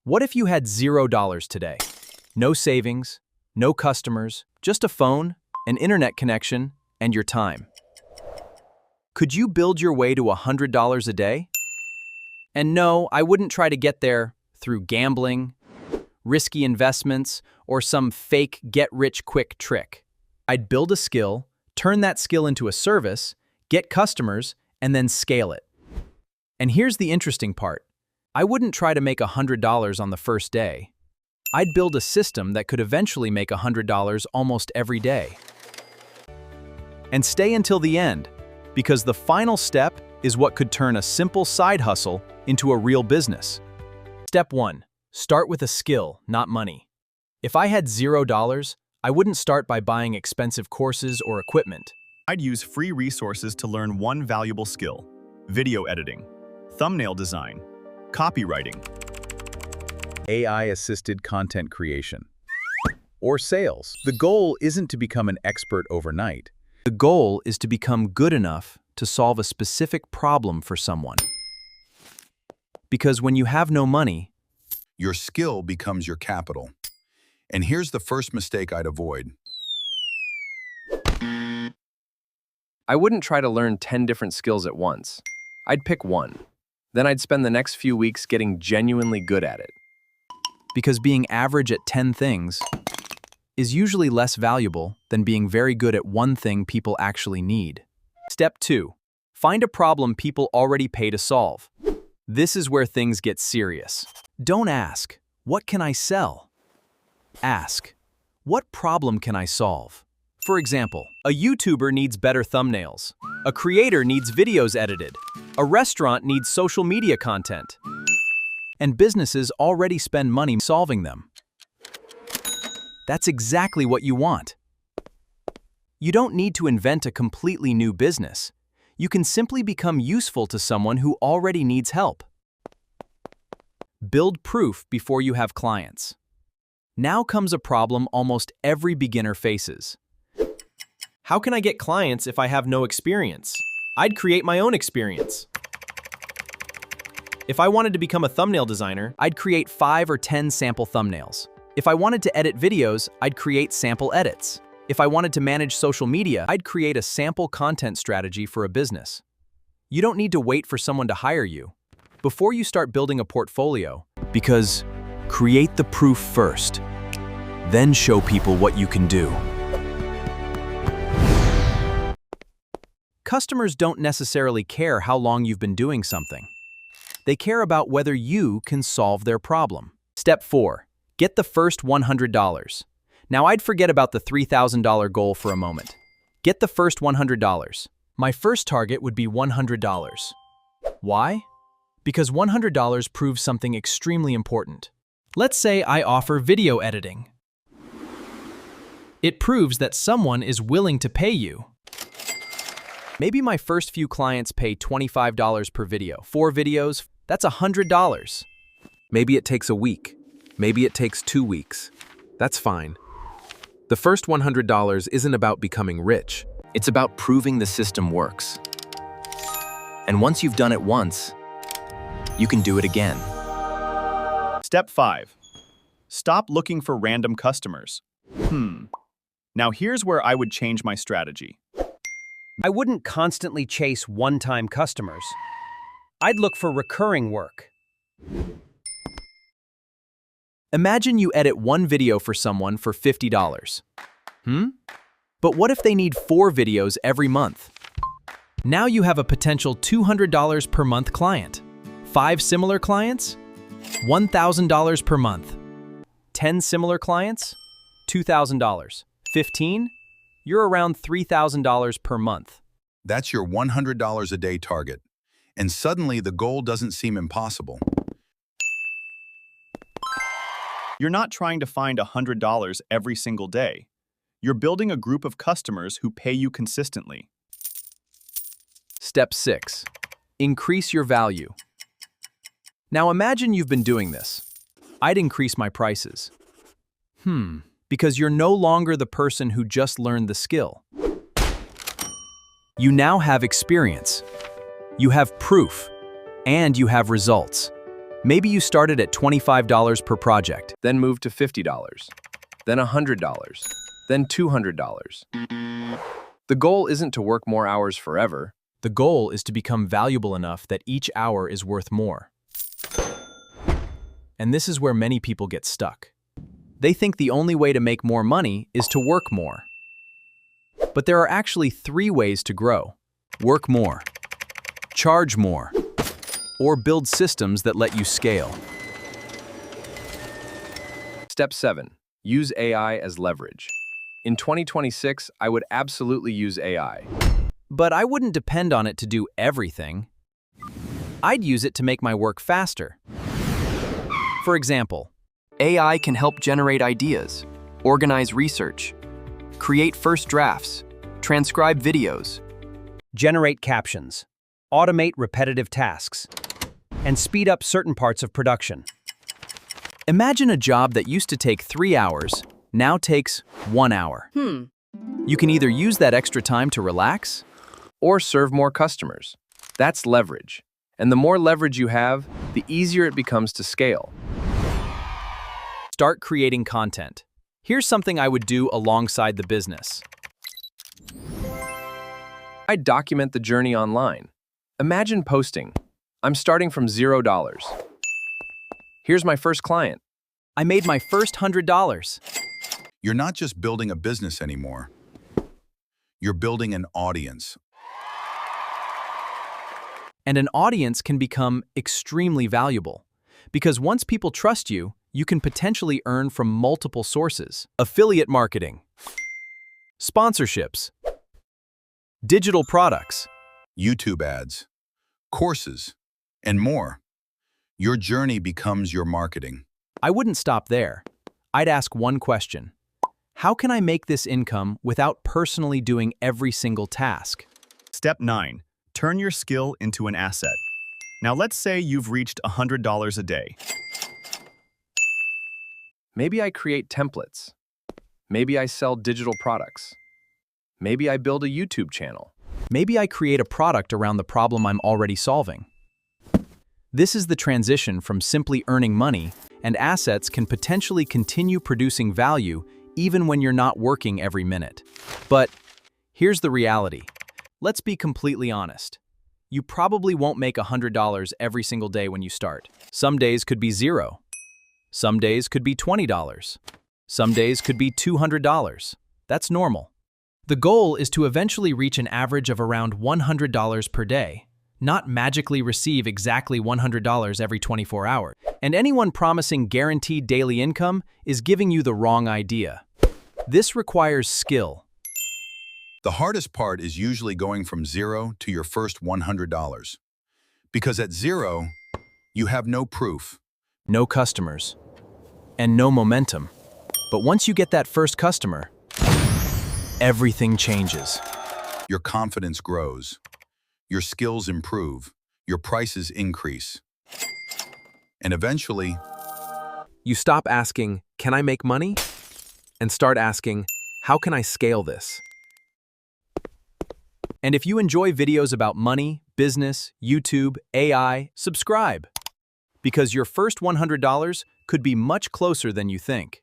What if you had $0 today? No savings, no customers, just a phone, an internet connection, and your time. Could you build your way to $100 a day? And no, I wouldn't try to get there through gambling, risky investments, or some fake get-rich-quick trick. I'd build a skill, turn that skill into a service, get customers, and then scale it. And here's the interesting part. I wouldn't try to make $100 on the first day. I'd build a system that could eventually make $100 almost every day. And stay until the end, because the final step is what could turn a simple side hustle into a real business. Step 1. Start with a skill, not money. If I had $0, I wouldn't start by buying expensive courses or equipment. I'd use free resources to learn one valuable skill: video editing, thumbnail design, copywriting, AI-assisted content creation, or sales. The goal isn't to become an expert overnight. The goal is to become good enough to solve a specific problem for someone. Because when you have no money, your skill becomes your capital. And here's the first mistake I'd avoid. I wouldn't try to learn 10 different skills at once. I'd pick one. Then I'd spend the next few weeks getting genuinely good at it. because being average at 10 things is usually less valuable than being very good at one thing people actually need. Step 2. Find a problem people already pay to solve. This is where things get serious. Don't ask, "What can I sell?" Ask, "What problem can I solve?" For example, a YouTuber needs better thumbnails. A creator needs videos edited. A restaurant needs social media content. And businesses already spend money solving them. That's exactly what you want. You don't need to invent a completely new business. You can simply become useful to someone who already needs help. Build proof before you have clients. Now comes a problem almost every beginner faces. How can I get clients if I have no experience? I'd create my own experience. If I wanted to become a thumbnail designer, I'd create 5 or 10 sample thumbnails. If I wanted to edit videos, I'd create sample edits. If I wanted to manage social media, I'd create a sample content strategy for a business. You don't need to wait for someone to hire you before you start building a portfolio, because create the proof first, then show people what you can do. Customers don't necessarily care how long you've been doing something. They care about whether you can solve their problem. Step 4. Get the first $100. Now I'd forget about the $3,000 goal for a moment. Get the first $100. My first target would be $100. Why? Because $100 proves something extremely important. Let's say I offer video editing. It proves that someone is willing to pay you. Maybe my first few clients pay $25 per video. 4 videos, that's $100. Maybe it takes a week. Maybe it takes 2 weeks. That's fine. The first $100 isn't about becoming rich. It's about proving the system works. And once you've done it once, you can do it again. Step 5. Stop looking for random customers. Now here's where I would change my strategy. I wouldn't constantly chase one-time customers. I'd look for recurring work. Imagine you edit one video for someone for $50. But what if they need 4 videos every month? Now you have a potential $200 per month client. 5 similar clients? $1,000 per month. 10 similar clients? $2,000. 15? You're around $3,000 per month. That's your $100 a day target. And suddenly the goal doesn't seem impossible. You're not trying to find $100 every single day. You're building a group of customers who pay you consistently. Step 6. Increase your value. Now imagine you've been doing this. I'd increase my prices. Because you're no longer the person who just learned the skill. You now have experience. You have proof. And you have results. Maybe you started at $25 per project. then moved to $50, then $100, then $200. The goal isn't to work more hours forever. The goal is to become valuable enough that each hour is worth more. And this is where many people get stuck. They think the only way to make more money is to work more. But there are actually 3 ways to grow: work more, charge more, or build systems that let you scale. Step 7. Use AI as leverage. In 2026, I would absolutely use AI. But I wouldn't depend on it to do everything. I'd use it to make my work faster. For example, AI can help generate ideas, organize research, create first drafts, transcribe videos, Generate captions, automate repetitive tasks, and speed up certain parts of production. imagine a job that used to take 3 hours, now takes 1 hour. You can either use that extra time to relax, Or serve more customers. That's leverage. And the more leverage you have, the easier it becomes to scale. start creating content. Here's something I would do alongside the business. I document the journey online. Imagine posting, I'm starting from $0. Here's my first client. I made my first $100. You're not just building a business anymore. You're building an audience. And an audience can become extremely valuable. Because once people trust you, you can potentially earn from multiple sources. Affiliate marketing, sponsorships, digital products, YouTube ads, courses, and more. Your journey becomes your marketing. I wouldn't stop there. I'd ask one question. How can I make this income without personally doing every single task? Step 9. Turn your skill into an asset. Now let's say you've reached $100 a day. Maybe I create templates. Maybe I sell digital products. Maybe I build a YouTube channel. Maybe I create a product around the problem I'm already solving. This is the transition from simply earning money, and assets can potentially continue producing value even when you're not working every minute. But here's the reality. Let's be completely honest. You probably won't make $100 every single day when you start. Some days could be $0. Some days could be $20. Some days could be $200. That's normal. The goal is to eventually reach an average of around $100 per day, not magically receive exactly $100 every 24 hours. And anyone promising guaranteed daily income is giving you the wrong idea. This requires skill. The hardest part is usually going from 0 to your first $100. Because at 0, you have no proof. No customers, and no momentum. But once you get that first customer, everything changes. Your confidence grows. Your skills improve. Your prices increase. And eventually, You stop asking, can I make money? And start asking, how can I scale this? And if you enjoy videos about money, business, YouTube, AI, subscribe. Because your first $100 could be much closer than you think.